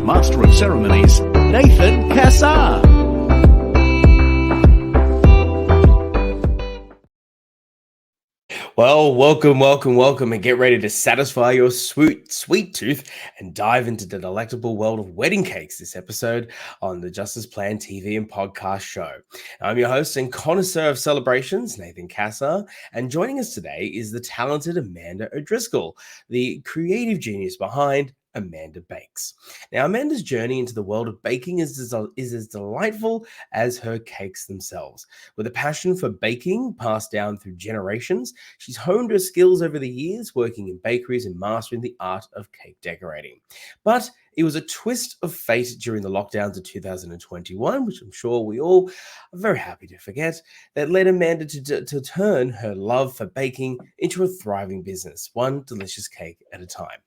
Master of Ceremonies, Nathan Cassar. Well, welcome, and get ready to satisfy your sweet tooth and dive into the delectable world of wedding cakes this episode on the Justice Plan TV and podcast show. I'm your host and connoisseur of celebrations, Nathan Cassar, and joining us today is the talented Amanda O'Driscoll, the creative genius behind Amanda Bakes. Now, Amanda's journey into the world of baking is as delightful as her cakes themselves. With a passion for baking passed down through generations, she's honed her skills over the years, working in bakeries and mastering the art of cake decorating. But it was a twist of fate during the lockdowns of 2021, which I'm sure we all are very happy to forget, that led Amanda to turn her love for baking into a thriving business, one delicious cake at a time.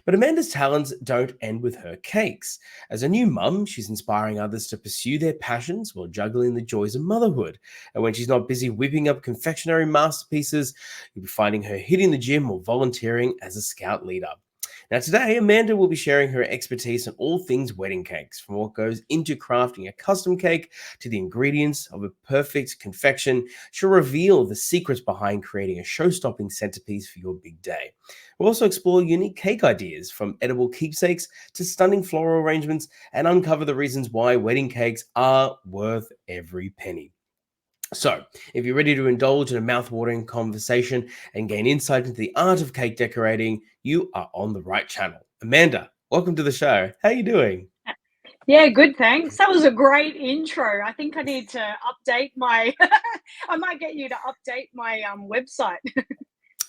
But Amanda's talents don't end with her cakes. As a new mum, she's inspiring others to pursue their passions while juggling the joys of motherhood. And when she's not busy whipping up confectionery masterpieces, you'll be finding her hitting the gym or volunteering as a scout leader. Now, today, Amanda will be sharing her expertise on all things wedding cakes, from what goes into crafting a custom cake to the ingredients of a perfect confection. She'll reveal the secrets behind creating a show-stopping centerpiece for your big day. We'll also explore unique cake ideas, from edible keepsakes to stunning floral arrangements, and uncover the reasons why wedding cakes are worth every penny. So, if you're ready to indulge in a mouth-watering conversation and gain insight into the art of cake decorating, you are on the right channel. Amanda, welcome to the show. How are you doing? Yeah, good, thanks. That was a great intro. I think I need to update my I might get you to update my website.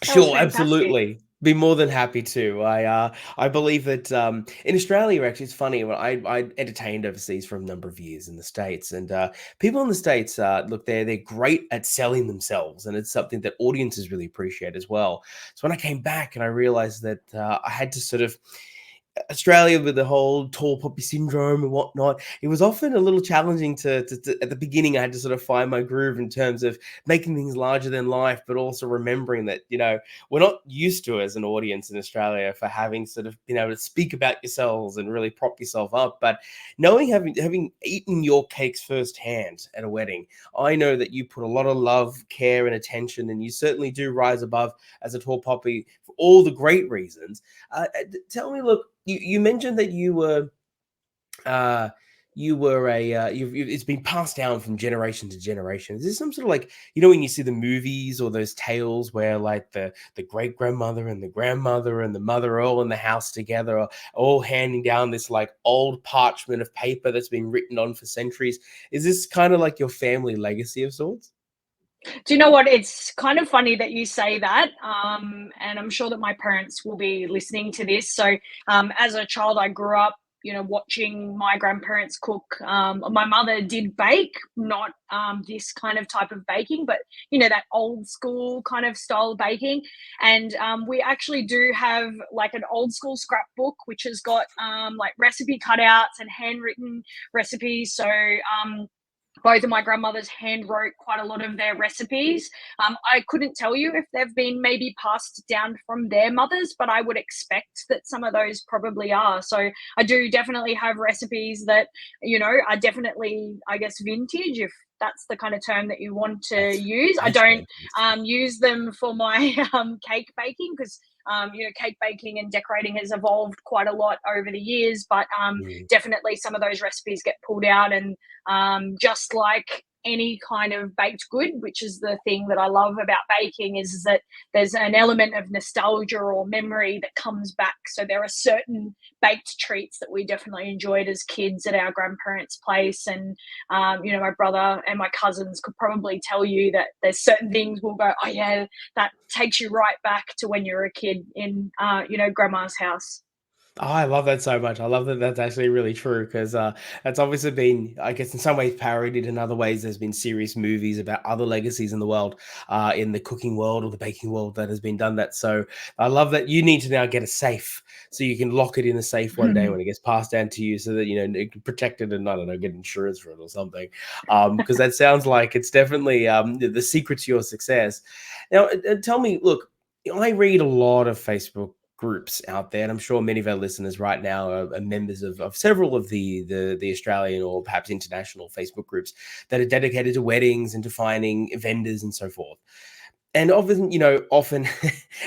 Sure, absolutely. Be more than happy to. I believe that in Australia, actually, it's funny. When I entertained overseas for a number of years in the States, and people in the States, look, they're great at selling themselves, and it's something that audiences really appreciate as well. So when I came back and I realized that I had to sort of Australia with the whole tall poppy syndrome and whatnot, it was often a little challenging to at the beginning. I had to sort of find my groove in terms of making things larger than life, but also remembering that, we're not used to as an audience in Australia for having sort of been able to speak about yourselves and really prop yourself up. But knowing, having eaten your cakes firsthand at a wedding, I know that you put a lot of love, care, and attention, and you certainly do rise above as a tall poppy for all the great reasons. Tell me, look, you mentioned that you were it's been passed down from generation to generation. Is this some sort of, like, when you see the movies or those tales where, like, the great grandmother and the grandmother and the mother are all in the house together, or all handing down this, like, old parchment of paper that's been written on for centuries? Is this kind of like your family legacy of sorts? Do you know what? It's kind of funny that you say that. And I'm sure that my parents will be listening to this. So, as a child, I grew up, watching my grandparents cook. My mother did bake, not this kind of type of baking, but, that old school kind of style baking. And we actually do have, like, an old school scrapbook, which has got like recipe cutouts and handwritten recipes. So, both of my grandmothers hand wrote quite a lot of their recipes. I couldn't tell you if they've been maybe passed down from their mothers, but I would expect that some of those probably are. So I do definitely have recipes that, are definitely, I guess, vintage, if that's the kind of term that you want to use. I don't use them for my cake baking, because cake baking and decorating has evolved quite a lot over the years, but definitely some of those recipes get pulled out. And just like any kind of baked good, which is the thing that I love about baking, is that there's an element of nostalgia or memory that comes back. So there are certain baked treats that we definitely enjoyed as kids at our grandparents' place. And, my brother and my cousins could probably tell you that there's certain things we'll go, oh yeah, that takes you right back to when you were a kid in, grandma's house. Oh, I love that so much. I love that that's actually really true, because that's obviously been, I guess, in some ways parodied. In other ways, there's been serious movies about other legacies in the world, in the cooking world or the baking world, that has been done that. So I love that you need to now get a safe so you can lock it in a safe one day when it gets passed down to you, so that, you can protect it and, I don't know, get insurance for it or something. Because that sounds like it's definitely the secret to your success. Now, tell me, look, I read a lot of Facebook groups out there, and I'm sure many of our listeners right now are members of several of the Australian or perhaps international Facebook groups that are dedicated to weddings and to finding vendors and so forth. And often,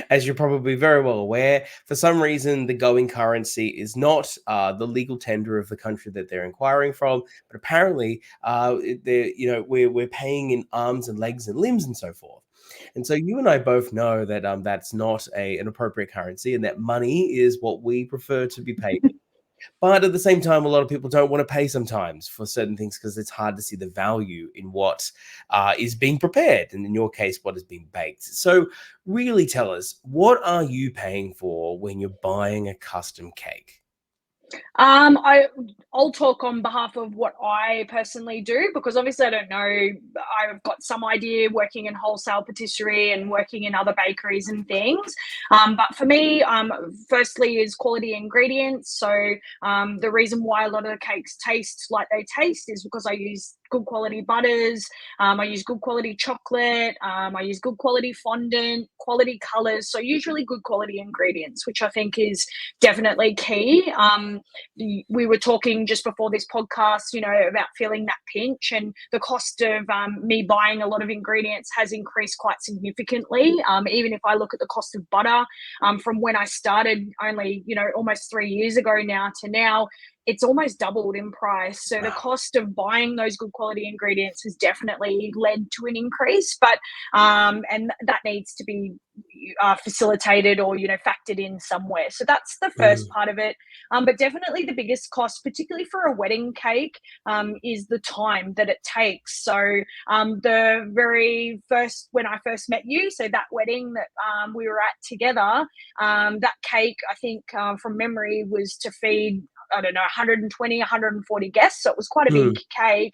as you're probably very well aware, for some reason, the going currency is not the legal tender of the country that they're inquiring from, but apparently, we're paying in arms and legs and limbs and so forth. And so you and I both know that that's not an appropriate currency, and that money is what we prefer to be paid. But at the same time, a lot of people don't want to pay sometimes for certain things because it's hard to see the value in what is being prepared, and in your case, what is being baked. So, really tell us, what are you paying for when you're buying a custom cake? I'll talk on behalf of what I personally do, because obviously I don't know. I've got some idea working in wholesale patisserie and working in other bakeries and things. But for me, firstly is quality ingredients. So the reason why a lot of the cakes taste like they taste is because I use good quality butters. I use good quality chocolate. I use good quality fondant, quality colors. So usually good quality ingredients, which I think is definitely key. We were talking just before this podcast, about feeling that pinch, and the cost of me buying a lot of ingredients has increased quite significantly. Even if I look at the cost of butter, from when I started only, almost 3 years ago now to now, it's almost doubled in price. So the Wow. cost of buying those good quality ingredients has definitely led to an increase, but and that needs to be facilitated or factored in somewhere. So that's the first Mm, part of it. But definitely the biggest cost, particularly for a wedding cake, is the time that it takes. So the very first, when I first met you, so that wedding that we were at together, that cake, I think from memory, was to feed, I don't know, 120, 140 guests. So it was quite a big mm. cake.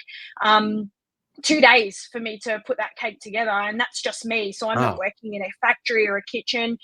2 days for me to put that cake together, and that's just me. So I'm not Wow. working in a factory or a kitchen,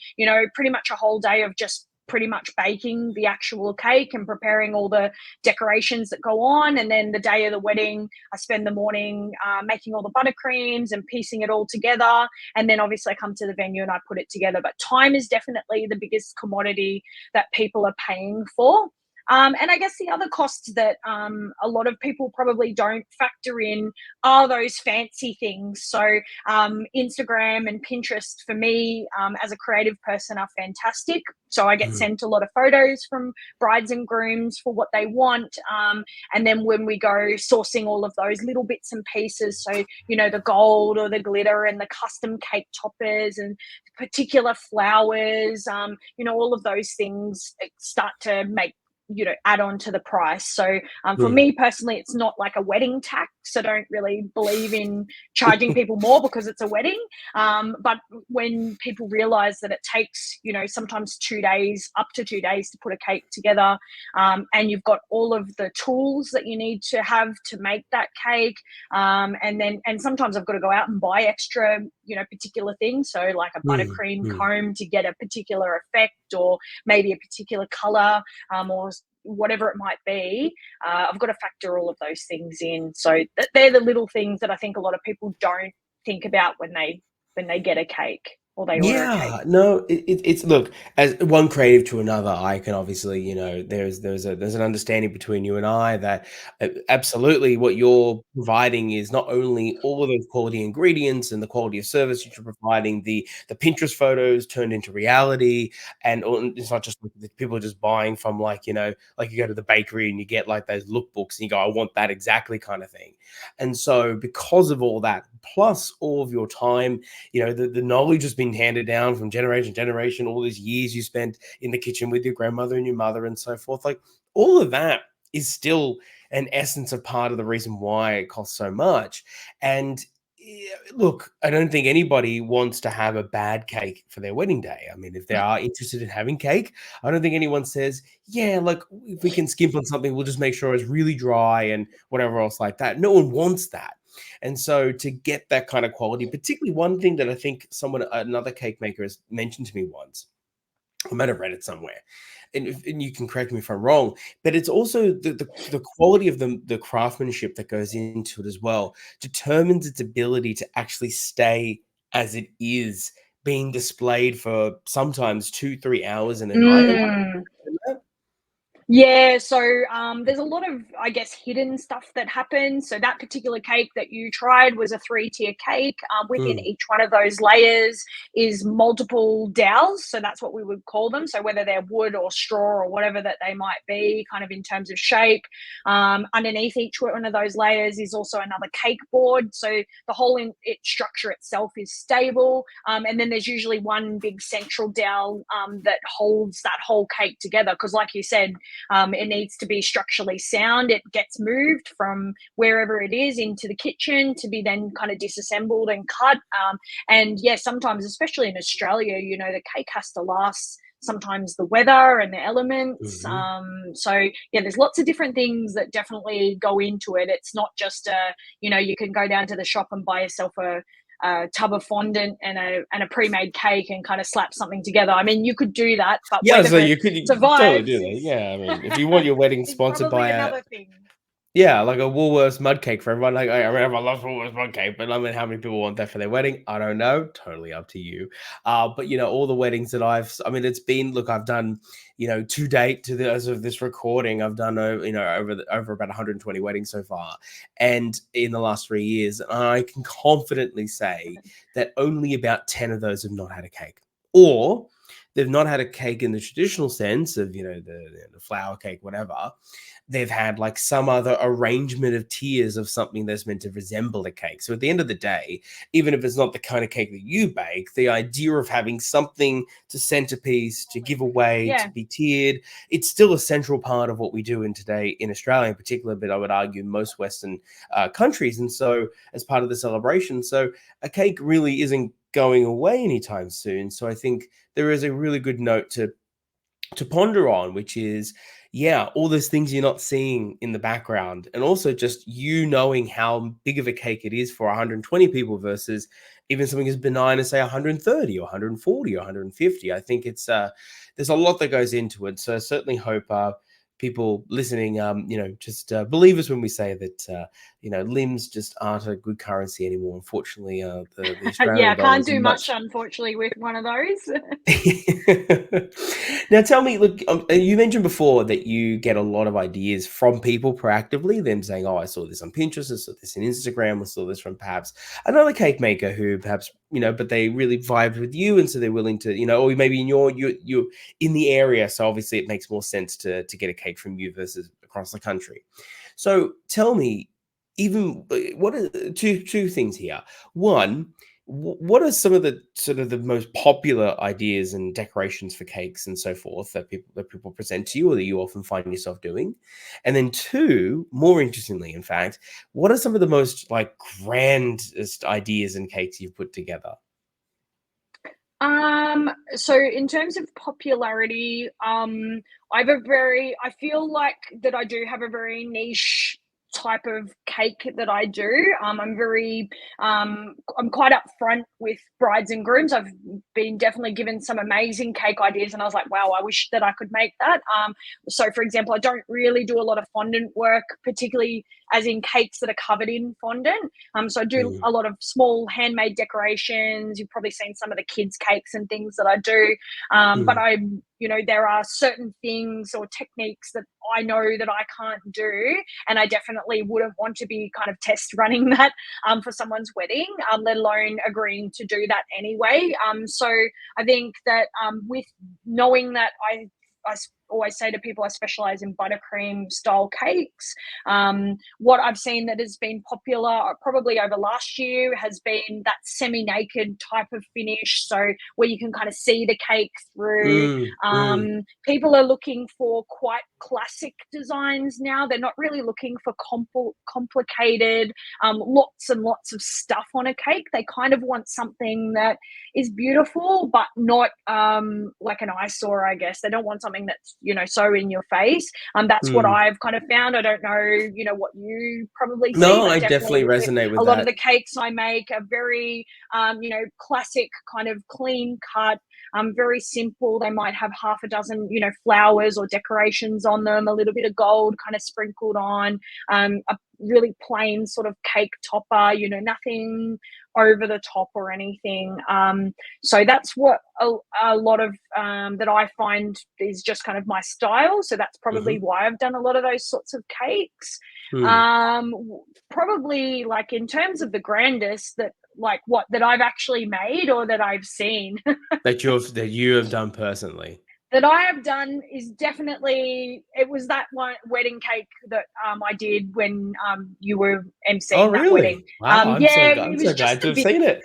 pretty much a whole day of just pretty much baking the actual cake and preparing all the decorations that go on. And then the day of the wedding, I spend the morning making all the buttercreams and piecing it all together. And then obviously I come to the venue and I put it together. But time is definitely the biggest commodity that people are paying for. And I guess the other costs that a lot of people probably don't factor in are those fancy things. So Instagram and Pinterest for me, as a creative person, are fantastic. So I get Mm, sent a lot of photos from brides and grooms for what they want. And then when we go sourcing all of those little bits and pieces, so, the gold or the glitter and the custom cake toppers and particular flowers, all of those things start to make, add on to the price. So for mm. me personally, it's not like a wedding tax. I don't really believe in charging people more because it's a wedding. But when people realize that it takes, sometimes 2 days, up to 2 days to put a cake together, and you've got all of the tools that you need to have to make that cake, and sometimes I've got to go out and buy extra, particular things. So like a Mm, buttercream mm. comb to get a particular effect, or maybe a particular color, or whatever it might be. I've got to factor all of those things in. So they're the little things that I think a lot of people don't think about when they get a cake or they order a cake. Yeah, no, it's look, as one creative to another, I can obviously, there's an understanding between you and I that absolutely what you're providing is not only all of those quality ingredients and the quality of service that you're providing, the Pinterest photos turned into reality, and it's not just like the people are just buying from like, like you go to the bakery and you get like those lookbooks and you go, I want that exactly kind of thing. And so because of all that, plus all of your time, the knowledge has been handed down from generation to generation, all these years you spent in the kitchen with your grandmother and your mother and so forth, like all of that is still an essence of part of the reason why it costs so much. And look, I don't think anybody wants to have a bad cake for their wedding day. I mean, if they are interested in having cake, I don't think anyone says, yeah, like if we can skimp on something, we'll just make sure it's really dry and whatever else like that. No one wants that. And so to get that kind of quality, particularly one thing that I think another cake maker has mentioned to me once, I might have read it somewhere, and you can correct me if I'm wrong, but it's also the quality of the craftsmanship that goes into it as well determines its ability to actually stay as it is being displayed for sometimes 2-3 hours in a night. Am I Mm. right in that? Yeah, so there's a lot of, I guess, hidden stuff that happens. So that particular cake that you tried was a three-tier cake. Within Mm, each one of those layers is multiple dowels. So that's what we would call them. So whether they're wood or straw or whatever that they might be, kind of in terms of shape. Underneath each one of those layers is also another cake board. So the whole structure itself is stable. And then there's usually one big central dowel that holds that whole cake together. Because, like you said, it needs to be structurally sound. It gets moved from wherever it is into the kitchen to be then kind of disassembled and cut. And yeah, sometimes, especially in Australia, the cake has to last sometimes the weather and the elements. mhm. So yeah, there's lots of different things that definitely go into it. It's not just you can go down to the shop and buy yourself a tub of fondant and a pre-made cake and kind of slap something together. I mean, you could do that, but Yeah, so whether it you could totally survives do that. is Yeah, I mean, if you want your wedding is sponsored probably by a another thing. yeah, like a Woolworths mud cake for everyone. Like, I mean, everyone loves Woolworths mud cake, but I mean, how many people want that for their wedding? I don't know. Totally up to you. But all the weddings that I mean, it's been, look, I've done, to date as of this recording, I've done, over about 120 weddings so far. And in the last 3 years, I can confidently say that only about 10 of those have not had a cake. Or they've not had a cake in the traditional sense of, the flour cake, whatever. They've had like some other arrangement of tiers of something that's meant to resemble a cake. So at the end of the day, even if it's not the kind of cake that you bake, the idea of having something to centerpiece, to give away, to Yeah. be tiered, it's still a central part of what we do in today in Australia in particular, but I would argue most Western countries. And so as part of the celebration, so a cake really isn't going away anytime soon. So I think there is a really good note to ponder on, which is, yeah, all those things you're not seeing in the background, and also just you knowing how big of a cake it is for 120 people versus even something as benign as say 130 or 140 or 150. I think it's there's a lot that goes into it. So I certainly hope people listening, just believe us when we say that limbs just aren't a good currency anymore. Unfortunately, the Yeah, Australian I dollar can't is do much, much. unfortunately, with one of those. Now, tell me, look, you mentioned before that you get a lot of ideas from people proactively, them saying, oh, I saw this on Pinterest, I saw this on Instagram, I saw this from perhaps another cake maker who perhaps, but they really vibed with you. And so they're willing to, or maybe you're in the area. So obviously it makes more sense to get a cake from you versus across the country. So tell me, even what are two things here? One, what are some of the sort of the most popular ideas and decorations for cakes and so forth that people present to you or that you often find yourself doing? And then two, more interestingly, in fact, what are some of the most like grandest ideas and cakes you've put together? So in terms of popularity, I feel like that I do have a very niche type of cake that I do. I'm quite upfront with brides and grooms. I've been definitely given some amazing cake ideas, and I was like, wow, I wish that I could make that. So for example, I don't really do a lot of fondant work, particularly as in cakes that are covered in fondant. So I do Mm, a lot of small handmade decorations. You've probably seen some of the kids' cakes and things that I do. But mm, there are certain things or techniques that I know that I can't do, and I definitely wouldn't want to be kind of test running that for someone's wedding, let alone agreeing to do that anyway. So I think that with knowing that I always say to people I specialize in buttercream style cakes. What I've seen that has been popular probably over last year has been that semi-naked type of finish, so where you can kind of see the cake through. mm, mm, People are looking for quite classic designs now. They're not really looking for complicated, lots and lots of stuff on a cake. They kind of want something that is beautiful, but not like an eyesore, I guess. They don't want something that's, so in your face. That's what mm. I've kind of found. I don't know, what you probably see, No, but I definitely definitely with resonate a with lot of that. the cakes I make are very, classic, kind of clean cut, very simple. They might have half a dozen, flowers or decorations on them, a little bit of gold kind of sprinkled on, really plain sort of cake topper, nothing over the top or anything. So that's what a lot of that I find is just kind of my style. So that's probably Mhm. why I've done a lot of those sorts of cakes. Hmm. Probably like in terms of the grandest that like what that I've actually made or that I've seen. That you have done personally. That I have done is definitely it was that one wedding cake that, I did when, you were Oh, emceeing that wedding. really? Wow, I'm so Yeah, glad it I'm was so just glad to the have seen it.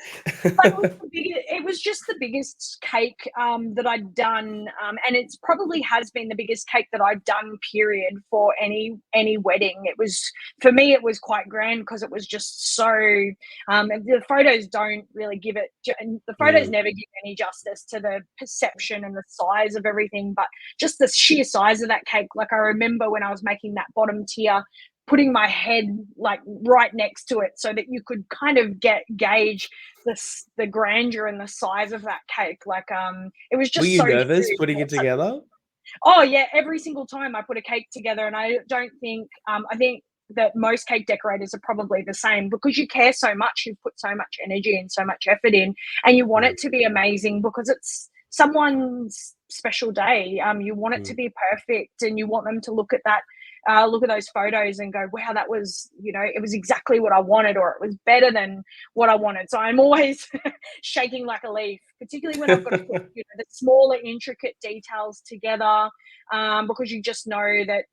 but it was just the biggest cake, that I'd done, and it's probably has been the biggest cake that I've done, period, for any wedding. It was for me, it was quite grand because it was just so. And the photos don't really give it, and the photos Mm. never give any justice to the perception and the size of everything, but just the sheer size of that cake. Like I remember when I was making that bottom tier, putting my head like right next to it so that you could kind of gauge the grandeur and the size of that cake. Like it was Were just you so nervous huge. putting it together? Oh yeah, every single time I put a cake together, and I don't think I think that most cake decorators are probably the same because you care so much, you put so much energy and so much effort in, and you want Mm, it to be amazing because it's someone's special day. You want it to mm. be perfect, and you want them to look at those photos and go, wow, that was, it was exactly what I wanted, or it was better than what I wanted. So I'm always shaking like a leaf, particularly when I've got to put, the smaller, intricate details together, because you just know that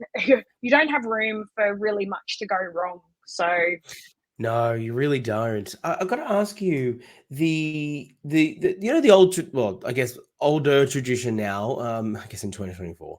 you don't have room for really much to go wrong. So, No, you really don't. I've got to ask you the old well, I guess older tradition now. I guess in 2024,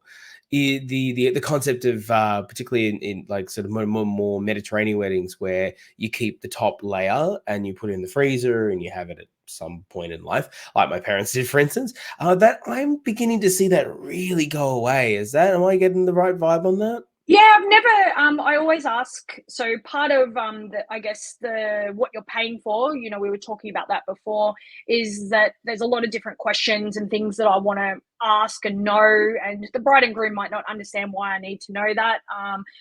the concept of particularly in like sort of more Mediterranean weddings where you keep the top layer and you put it in the freezer and you have it at some point in life, like my parents did, for instance. That I'm beginning to see that really go away. Am I getting the right vibe on that? yeah, I've never. I always ask. So part of I guess the what you're paying for. We were talking about that before. Is that there's a lot of different questions and things that I want to ask and know, and the bride and groom might not understand why I need to know that.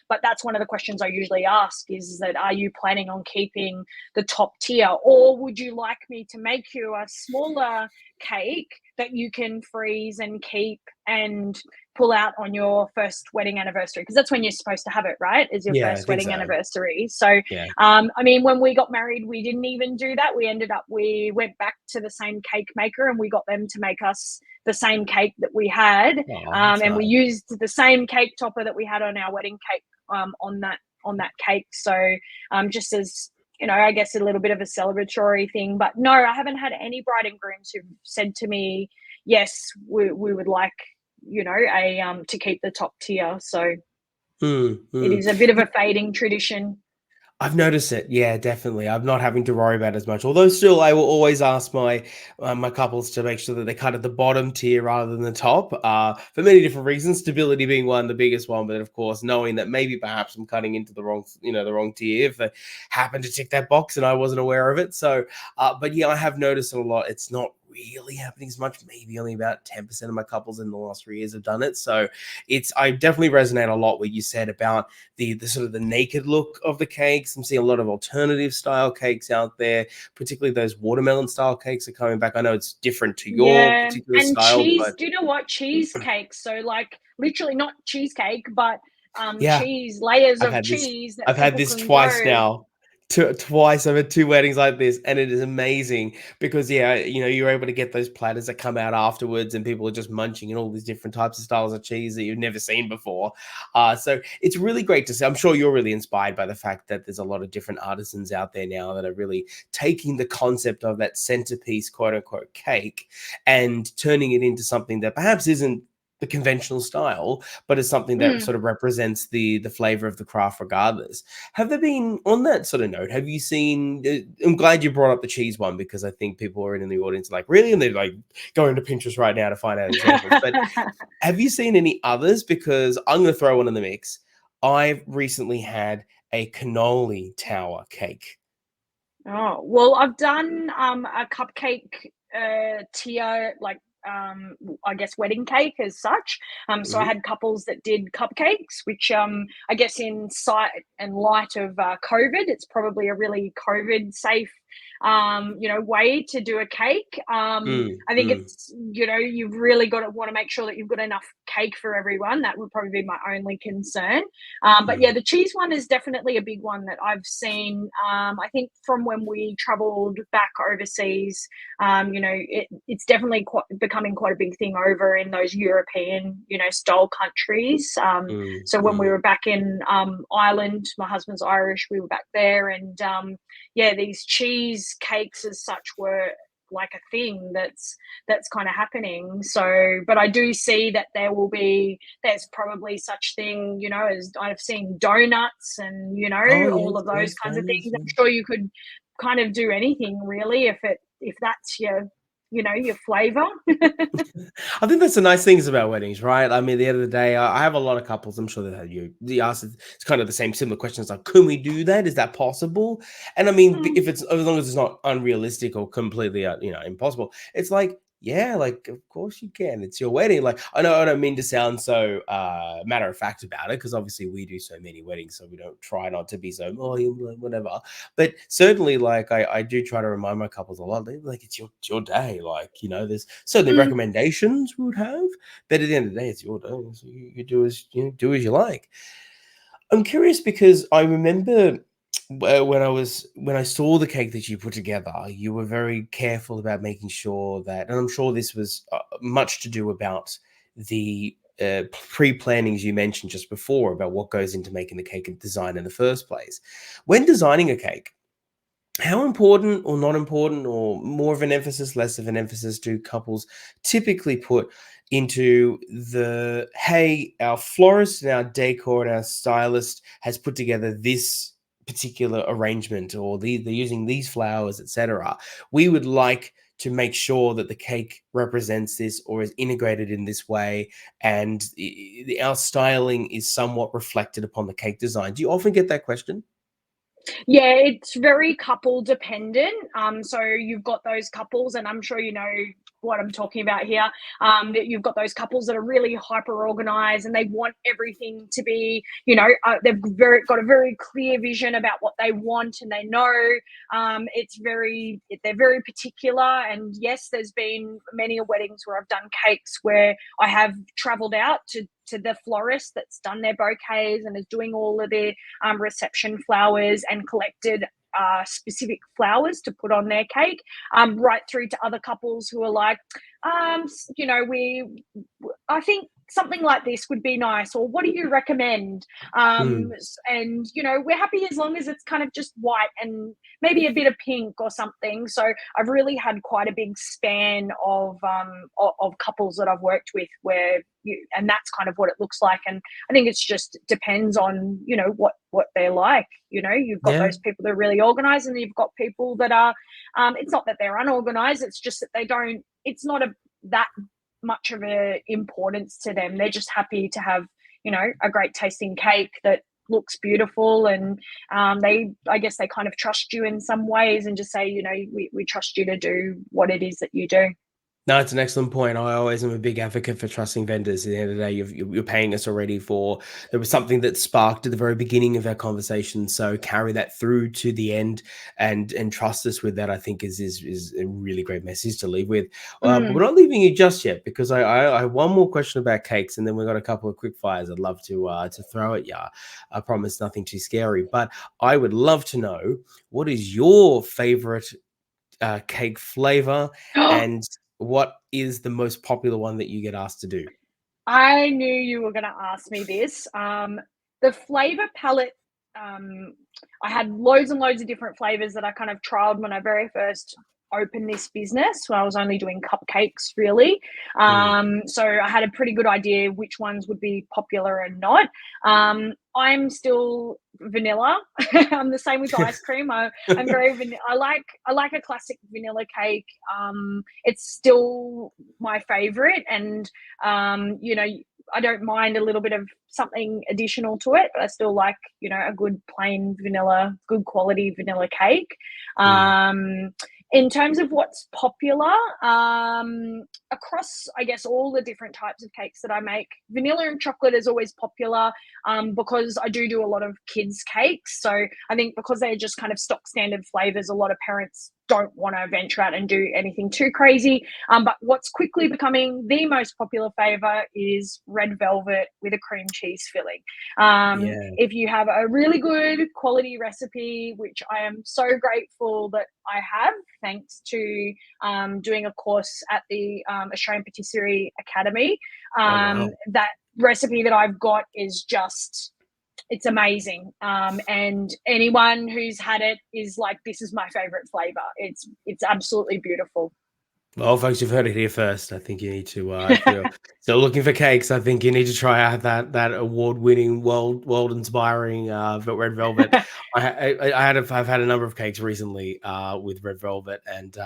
But that's one of the questions I usually ask: is that are you planning on keeping the top tier, or would you like me to make you a smaller cake that you can freeze and keep and pull out on your first wedding anniversary, because that's when you're supposed to have it, right? Is your Yeah, I first think wedding so. anniversary. So, Yeah. I mean, when we got married, we didn't even do that. We went back to the same cake maker and we got them to make us the same cake that we had, Oh, that's and we nice. used the same cake topper that we had on our wedding cake, on that cake. So, just as I guess a little bit of a celebratory thing. But no, I haven't had any bride and grooms who've said to me, yes, we would like a to keep the top tier. So Mm, it mm. is a bit of a fading tradition. I've noticed it. Yeah, definitely. I'm not having to worry about it as much. Although still, I will always ask my couples to make sure that they cut at the bottom tier rather than the top. For many different reasons, stability being one, the biggest one. But of course, knowing that maybe perhaps I'm cutting into the wrong tier if they happen to tick that box and I wasn't aware of it. So, but yeah, I have noticed it a lot. It's not really happening as much. Maybe only about 10% of my couples in the last 3 years have done it. So I definitely resonate a lot what you said about the sort of the naked look of the cakes. I'm seeing a lot of alternative style cakes out there, particularly those watermelon style cakes are coming back. I know it's different to your Yeah, particular and style, cheese. but Do you know what cheesecake? So like literally not cheesecake, but yeah, cheese layers I've of had this. cheese that I've had people this can twice go. now. Twice I've had two weddings like this, and it is amazing because yeah, you're able to get those platters that come out afterwards, and people are just munching in all these different types of styles of cheese that you've never seen before. So it's really great to see. I'm sure you're really inspired by the fact that there's a lot of different artisans out there now that are really taking the concept of that centerpiece, quote unquote, cake, and turning it into something that perhaps isn't the conventional style, but is something that Mm. sort of represents the flavor of the craft regardless. Have there been, on that sort of note, have you seen? I'm glad you brought up the cheese one because I think people are in the audience like, really? And they're like going to Pinterest right now to find out examples. But have you seen any others? Because I'm going to throw one in the mix. I've recently had a cannoli tower cake. Oh, well, I've done a cupcake tier, like I guess, wedding cake as such. So I Mhm. had couples that did cupcakes, which I guess in sight and light of COVID, it's probably a really COVID safe, way to do a cake. Mm, I think mm, it's, you've really got to want to make sure that you've got enough cake for everyone. That would probably be my only concern. But yeah, mm. the cheese one is definitely a big one that I've seen. I think from when we traveled back overseas, it's definitely becoming quite a big thing over in those European, style countries. Mm, So when we mm. were back in Ireland, my husband's Irish, we were back there, and yeah, these cheese cakes as such were like a thing that's kind of happening. So, but I do see that there's probably such thing, as I've seen donuts and, Oh, all yes, of those yes, kinds of donuts, things. I'm yeah. sure you could kind of do anything really if that's your flavor. I think that's the nice things about weddings, right? I mean, at the end of the day, I have a lot of couples. I'm sure that had you. The ask it's kind of the same similar questions like, can we do that? Is that possible? And I mean, Mm, if it's as long as it's not unrealistic or completely, impossible, it's like, yeah, like of course you can. It's your wedding. Like I know I don't mean to sound so matter of fact about it because obviously we do so many weddings, so we don't try not to be so whatever. But certainly, like I do try to remind my couples a lot. Like it's your day. Like there's certainly mm. recommendations we would have, but at the end of the day, it's your day. So you do as do as you like. I'm curious because I remember when I saw the cake that you put together, you were very careful about making sure that, and I'm sure this was much to do about the pre-plannings you mentioned just before about what goes into making the cake and design in the first place. When designing a cake, how important or not important or more of an emphasis, less of an emphasis do couples typically put into the, hey, our florist and our decor and our stylist has put together this particular arrangement, or they're using these flowers, etc. We would like to make sure that the cake represents this or is integrated in this way, and our styling is somewhat reflected upon the cake design. Do you often get that question? Yeah, it's very couple dependent. So you've got those couples, and I'm sure you know what I'm talking about here. That you've got those couples that are really hyper organized and they want everything to be, they've got a very clear vision about what they want, and they know they're very particular. And yes, there's been many weddings where I've done cakes where I have traveled out to the florist that's done their bouquets and is doing all of their reception flowers and collected specific flowers to put on their cake, right through to other couples who are like, I think something like this would be nice, or what do you recommend? Mm. And we're happy as long as it's kind of just white and maybe a bit of pink or something. So I've really had quite a big span of couples that I've worked with and that's kind of what it looks like. And I think it's just depends on what they're like. You've got Yeah. those people that are really organized, and you've got people that are. It's not that they're unorganized; it's just that they don't. It's not that much of a importance to them. They're just happy to have a great tasting cake that looks beautiful, and I guess they kind of trust you in some ways and just say, we trust you to do what it is that you do. No, it's an excellent point. I always am a big advocate for trusting vendors. At the end of the day, you're paying us already for. There was something that sparked at the very beginning of our conversation, so carry that through to the end, and trust us with that. I think is a really great message to leave with. But we're Mm. not leaving you just yet because I have one more question about cakes, and then we've got a couple of quick fires I'd love to throw at you. I promise nothing too scary, but I would love to know what is your favorite cake flavor, and what is the most popular one that you get asked to do? I knew you were going to ask me this. The flavor palette, um, I had loads and loads of different flavors that I kind of trialed when I very first opened this business, when I was only doing cupcakes, really. Mm. So I had a pretty good idea which ones would be popular and not. I'm still vanilla. I'm the same with ice cream. I'm very vanilla. I like a classic vanilla cake. It's still my favorite, and I don't mind a little bit of something additional to it, but I still like, a good plain vanilla, good quality vanilla cake. Mm. Um, In terms of what's popular, across, I guess, all the different types of cakes that I make, vanilla and chocolate is always popular, because I do a lot of kids' cakes. So I think because they're just kind of stock standard flavors, a lot of parents don't want to venture out and do anything too crazy. But what's quickly becoming the most popular flavor is red velvet with a cream cheese filling. Yeah. If you have a really good quality recipe, which I am so grateful that I have, thanks to doing a course at the Australian Patisserie Academy, Oh, wow. that recipe that I've got is just, it's amazing. And anyone who's had it is like, this is my favorite flavor. It's absolutely beautiful. Well, folks, you've heard it here first. I think you need to, if you're still looking for cakes, I think you need to try out that award-winning, world-inspiring red velvet. I've had a number of cakes recently with red velvet, and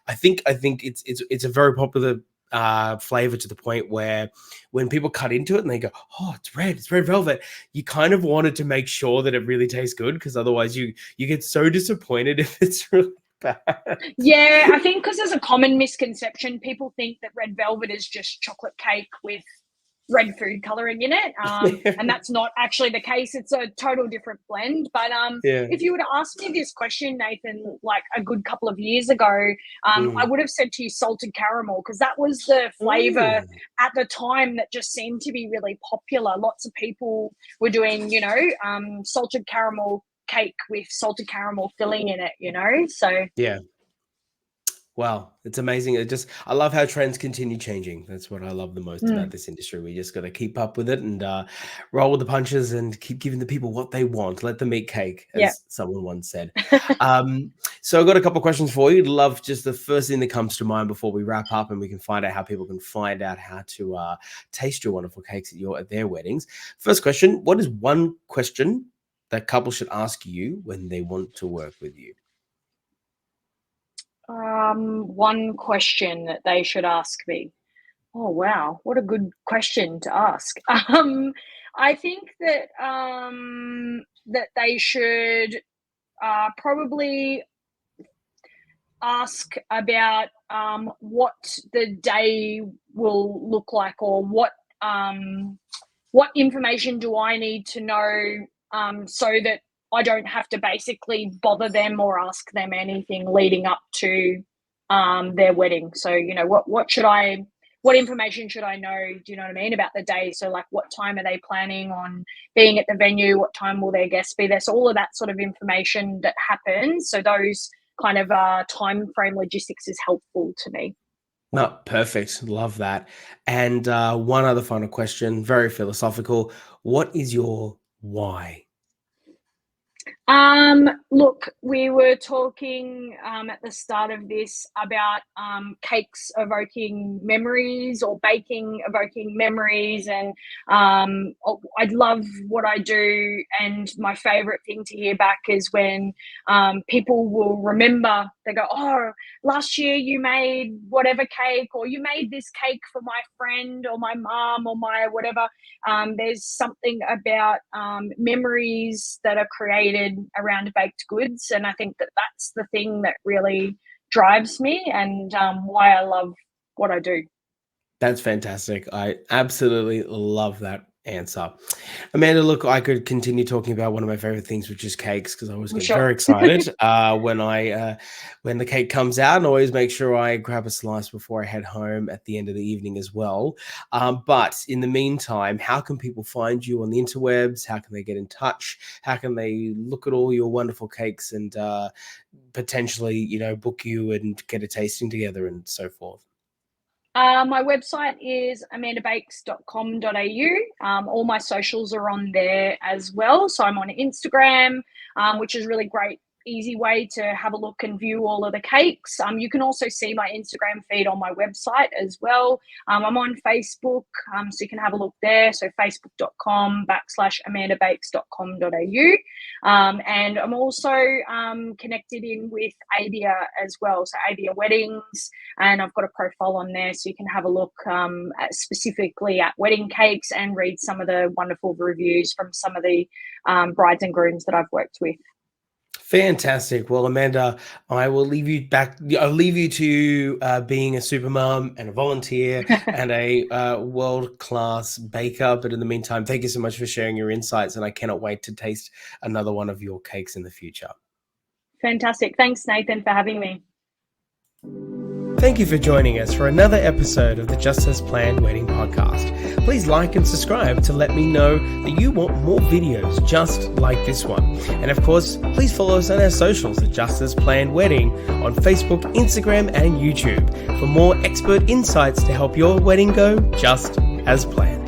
I think it's a very popular flavor, to the point where when people cut into it and they go, "Oh, it's red velvet," you kind of wanted to make sure that it really tastes good, because otherwise you get so disappointed if it's really bad. Yeah, I think because there's a common misconception. People think that red velvet is just chocolate cake with red food coloring in it, and that's not actually the case. It's a total different blend. But Yeah. if you would have asked me this question, Nathan, like a good couple of years ago, I Mm. would have said to you salted caramel, because that was the flavor Mm. at the time that just seemed to be really popular. Lots of people were doing, salted caramel cake with salted caramel filling in it. So Yeah. Wow, it's amazing. I love how trends continue changing. That's what I love the most about mm, this industry. We just got to keep up with it and roll with the punches and keep giving the people what they want. Let them eat cake, yeah. as someone once said. So I've got a couple of questions for you. Love just the first thing that comes to mind before we wrap up, and we can find out how people can find out how to taste your wonderful cakes at their weddings. First question: what is one question that couples should ask you when they want to work with you? One question that they should ask me. Oh wow, what a good question to ask. I think that they should probably ask about what the day will look like, or what information do I need to know, so that I don't have to basically bother them or ask them anything leading up to their wedding. So, what information should I know? Do you know what I mean, about the day? So, like, what time are they planning on being at the venue? What time will their guests be there? So, all of that sort of information that happens. So, those kind of time frame logistics is helpful to me. No, perfect. Love that. And one other final question, very philosophical. What is your why? Look, we were talking at the start of this about cakes evoking memories, or baking evoking memories, and I love what I do. And my favorite thing to hear back is when people will remember. They go, "Oh, last year you made whatever cake, or you made this cake for my friend, or my mom, or my whatever." There's something about memories that are created around baked goods, and I think that that's the thing that really drives me, and why I love what I do. That's fantastic. I absolutely love that answer. Amanda, look, I could continue talking about one of my favorite things, which is cakes, because I always I'm get sure. very excited when the cake comes out, and always make sure I grab a slice before I head home at the end of the evening as well. But in the meantime, how can people find you on the interwebs? How can they get in touch? How can they look at all your wonderful cakes and potentially, book you and get a tasting together and so forth? My website is amandabakes.com.au. All my socials are on there as well. So I'm on Instagram, which is really great, easy way to have a look and view all of the cakes. You can also see my Instagram feed on my website as well. I'm on Facebook, so you can have a look there. So facebook.com/amandabakes.com.au. And I'm also connected in with Avia as well. So Avia Weddings, and I've got a profile on there, so you can have a look specifically at wedding cakes and read some of the wonderful reviews from some of the brides and grooms that I've worked with. Fantastic. Well, Amanda, I will leave you back. I'll leave you to being a supermom and a volunteer and a world-class baker. But in the meantime, thank you so much for sharing your insights, and I cannot wait to taste another one of your cakes in the future. Fantastic. Thanks, Nathan, for having me. Thank you for joining us for another episode of the Just As Planned Wedding Podcast. Please like and subscribe to let me know that you want more videos just like this one. And of course, please follow us on our socials at Just As Planned Wedding on Facebook, Instagram, and YouTube for more expert insights to help your wedding go just as planned.